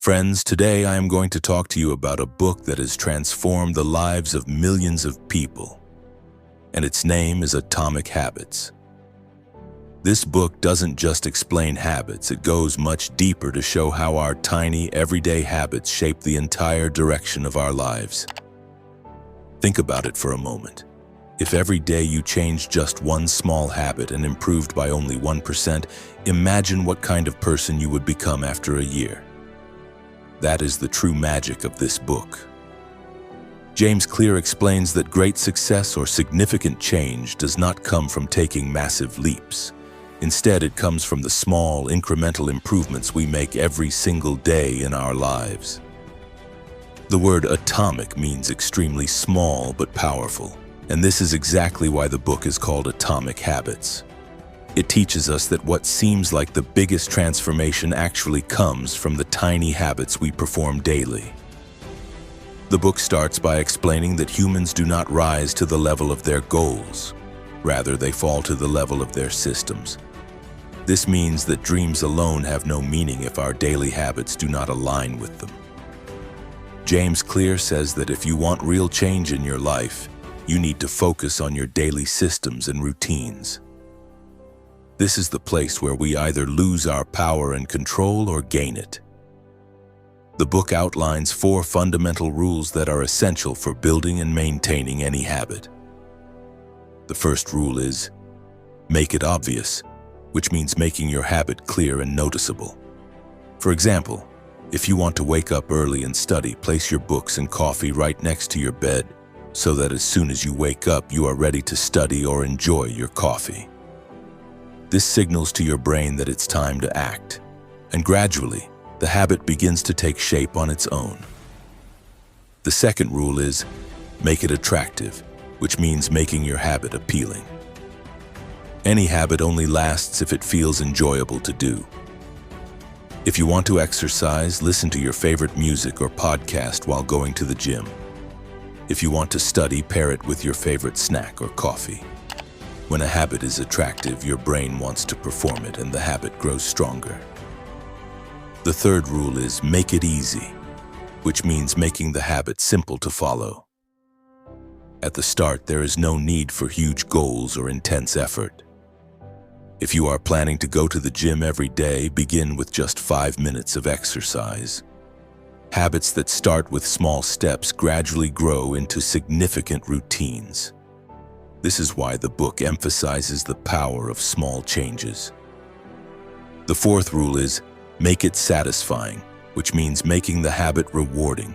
Friends, today I am going to talk to you about a book that has transformed the lives of millions of people, and its name is Atomic Habits. This book doesn't just explain habits, it goes much deeper to show how our tiny, everyday habits shape the entire direction of our lives. Think about it for a moment. If every day you changed just one small habit and improved by only 1%, imagine what kind of person you would become after a year. That is the true magic of this book. James Clear explains that great success or significant change does not come from taking massive leaps. Instead, it comes from the small, incremental improvements we make every single day in our lives. The word atomic means extremely small but powerful, and this is exactly why the book is called Atomic Habits. It teaches us that what seems like the biggest transformation actually comes from the tiny habits we perform daily. The book starts by explaining that humans do not rise to the level of their goals. Rather, they fall to the level of their systems. This means that dreams alone have no meaning if our daily habits do not align with them. James Clear says that if you want real change in your life, you need to focus on your daily systems and routines. This is the place where we either lose our power and control or gain it. The book outlines 4 fundamental rules that are essential for building and maintaining any habit. The first rule is, make it obvious, which means making your habit clear and noticeable. For example, if you want to wake up early and study, place your books and coffee right next to your bed so that as soon as you wake up, you are ready to study or enjoy your coffee. This signals to your brain that it's time to act, and gradually, the habit begins to take shape on its own. The second rule is, make it attractive, which means making your habit appealing. Any habit only lasts if it feels enjoyable to do. If you want to exercise, listen to your favorite music or podcast while going to the gym. If you want to study, pair it with your favorite snack or coffee. When a habit is attractive, your brain wants to perform it and the habit grows stronger. The third rule is make it easy, which means making the habit simple to follow. At the start, there is no need for huge goals or intense effort. If you are planning to go to the gym every day, begin with just 5 minutes of exercise. Habits that start with small steps gradually grow into significant routines. This is why the book emphasizes the power of small changes. The fourth rule is, make it satisfying, which means making the habit rewarding.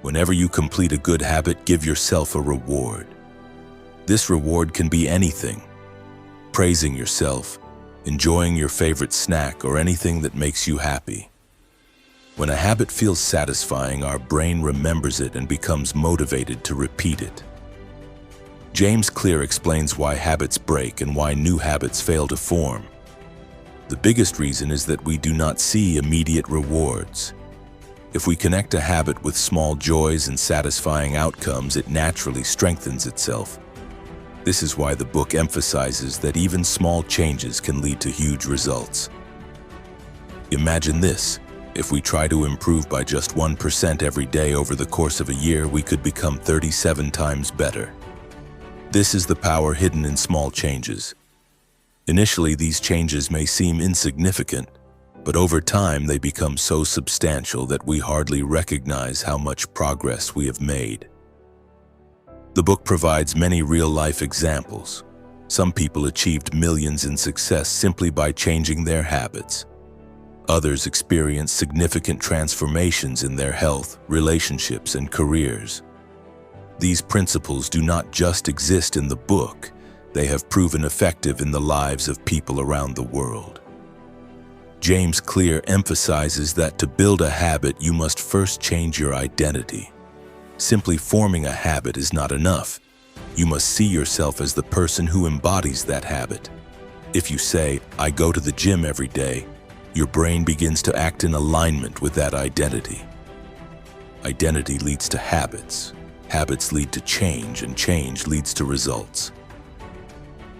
Whenever you complete a good habit, give yourself a reward. This reward can be anything. Praising yourself, enjoying your favorite snack, or anything that makes you happy. When a habit feels satisfying, our brain remembers it and becomes motivated to repeat it. James Clear explains why habits break and why new habits fail to form. The biggest reason is that we do not see immediate rewards. If we connect a habit with small joys and satisfying outcomes, it naturally strengthens itself. This is why the book emphasizes that even small changes can lead to huge results. Imagine this. If we try to improve by just 1% every day over the course of a year, we could become 37 times better. This is the power hidden in small changes. Initially, these changes may seem insignificant, but over time they become so substantial that we hardly recognize how much progress we have made. The book provides many real-life examples. Some people achieved millions in success simply by changing their habits. Others experienced significant transformations in their health, relationships, and careers. These principles do not just exist in the book, they have proven effective in the lives of people around the world. James Clear emphasizes that to build a habit, you must first change your identity. Simply forming a habit is not enough. You must see yourself as the person who embodies that habit. If you say, I go to the gym every day, your brain begins to act in alignment with that identity. Identity leads to habits. Habits lead to change, and change leads to results.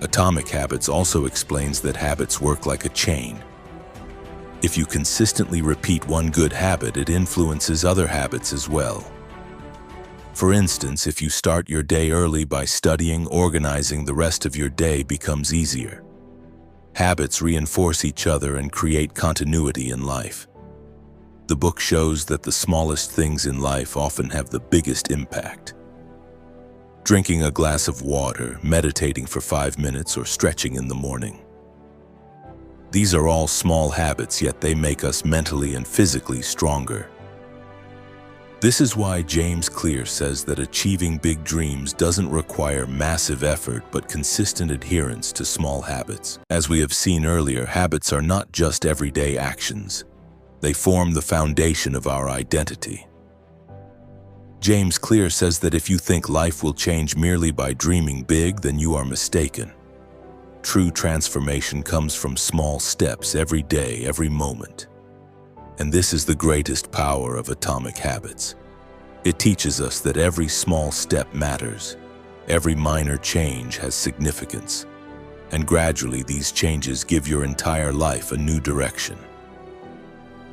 Atomic Habits also explains that habits work like a chain. If you consistently repeat one good habit, it influences other habits as well. For instance, if you start your day early by studying, organizing the rest of your day becomes easier. Habits reinforce each other and create continuity in life. The book shows that the smallest things in life often have the biggest impact. Drinking a glass of water, meditating for 5 minutes, or stretching in the morning. These are all small habits, yet they make us mentally and physically stronger. This is why James Clear says that achieving big dreams doesn't require massive effort but consistent adherence to small habits. As we have seen earlier, habits are not just everyday actions. They form the foundation of our identity. James Clear says that if you think life will change merely by dreaming big, then you are mistaken. True transformation comes from small steps every day, every moment. And this is the greatest power of atomic habits. It teaches us that every small step matters. Every minor change has significance. And gradually these changes give your entire life a new direction.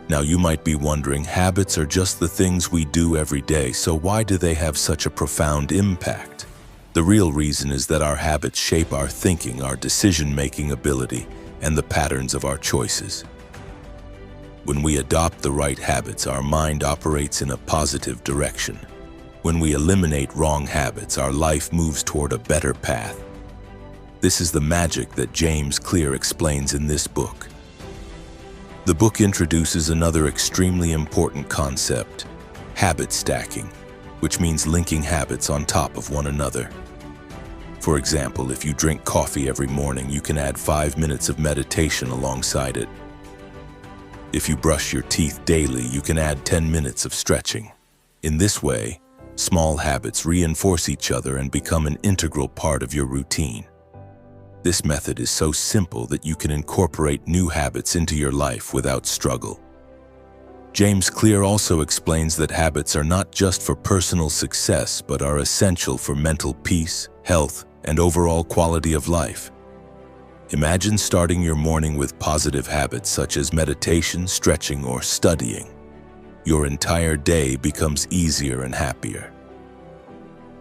Now you might be wondering, habits are just the things we do every day, so why do they have such a profound impact? The real reason is that our habits shape our thinking, our decision-making ability, and the patterns of our choices. When we adopt the right habits, our mind operates in a positive direction. When we eliminate wrong habits, our life moves toward a better path. This is the magic that James Clear explains in this book. The book introduces another extremely important concept, habit stacking, which means linking habits on top of one another. For example, if you drink coffee every morning, you can add 5 minutes of meditation alongside it. If you brush your teeth daily, you can add 10 minutes of stretching. In this way, small habits reinforce each other and become an integral part of your routine. This method is so simple that you can incorporate new habits into your life without struggle. James Clear also explains that habits are not just for personal success, but are essential for mental peace, health, and overall quality of life. Imagine starting your morning with positive habits such as meditation, stretching, or studying. Your entire day becomes easier and happier.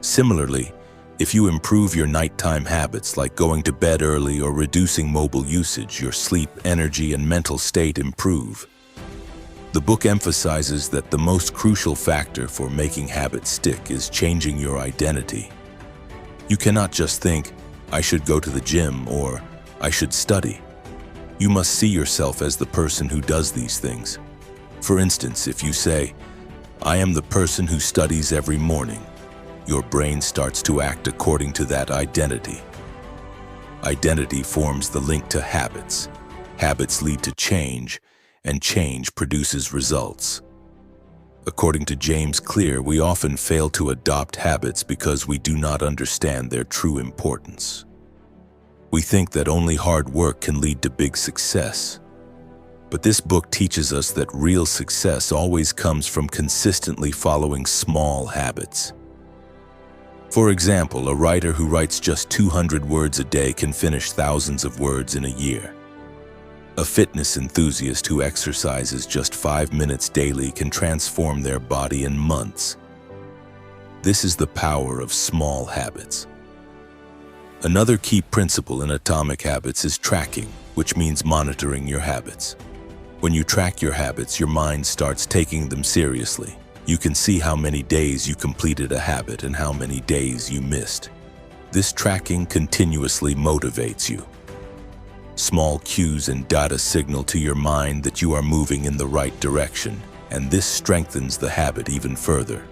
Similarly, if you improve your nighttime habits like going to bed early or reducing mobile usage, your sleep, energy, and mental state improve. The book emphasizes that the most crucial factor for making habits stick is changing your identity. You cannot just think, "I should go to the gym," or "I should study." You must see yourself as the person who does these things. For instance, if you say, "I am the person who studies every morning," your brain starts to act according to that identity. Identity forms the link to habits. Habits lead to change, and change produces results. According to James Clear, we often fail to adopt habits because we do not understand their true importance. We think that only hard work can lead to big success. But this book teaches us that real success always comes from consistently following small habits. For example, a writer who writes just 200 words a day can finish thousands of words in a year. A fitness enthusiast who exercises just 5 minutes daily can transform their body in months. This is the power of small habits. Another key principle in atomic habits is tracking, which means monitoring your habits. When you track your habits, your mind starts taking them seriously. You can see how many days you completed a habit and how many days you missed. This tracking continuously motivates you. Small cues and data signal to your mind that you are moving in the right direction, and this strengthens the habit even further.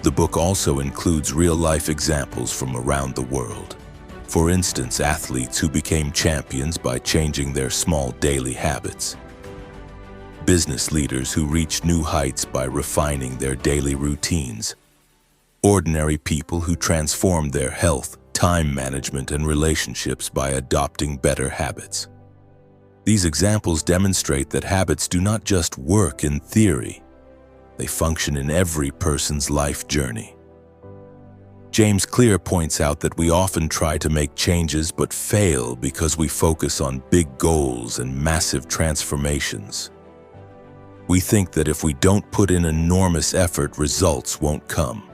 The book also includes real-life examples from around the world. For instance, athletes who became champions by changing their small daily habits. Business leaders who reached new heights by refining their daily routines. Ordinary people who transformed their health, time management, and relationships by adopting better habits. These examples demonstrate that habits do not just work in theory. They function in every person's life journey. James Clear points out that we often try to make changes but fail because we focus on big goals and massive transformations. We think that if we don't put in enormous effort, results won't come.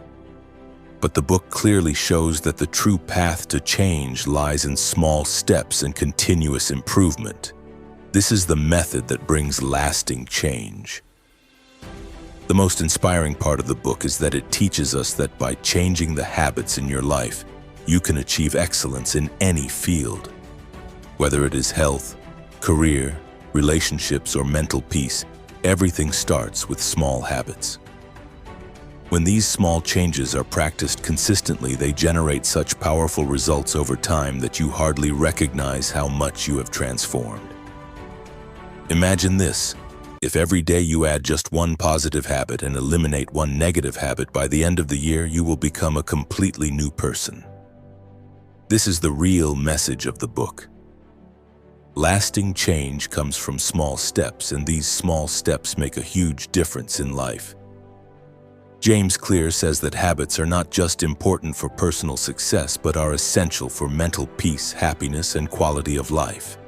But the book clearly shows that the true path to change lies in small steps and continuous improvement. This is the method that brings lasting change. The most inspiring part of the book is that it teaches us that by changing the habits in your life, you can achieve excellence in any field. Whether it is health, career, relationships, or mental peace, everything starts with small habits. When these small changes are practiced consistently, they generate such powerful results over time that you hardly recognize how much you have transformed. Imagine this. If every day you add just one positive habit and eliminate one negative habit, by the end of the year, you will become a completely new person. This is the real message of the book. Lasting change comes from small steps, and these small steps make a huge difference in life. James Clear says that habits are not just important for personal success, but are essential for mental peace, happiness, and quality of life.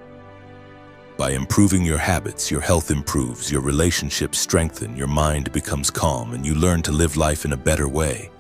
By improving your habits, your health improves, your relationships strengthen, your mind becomes calm, and you learn to live life in a better way.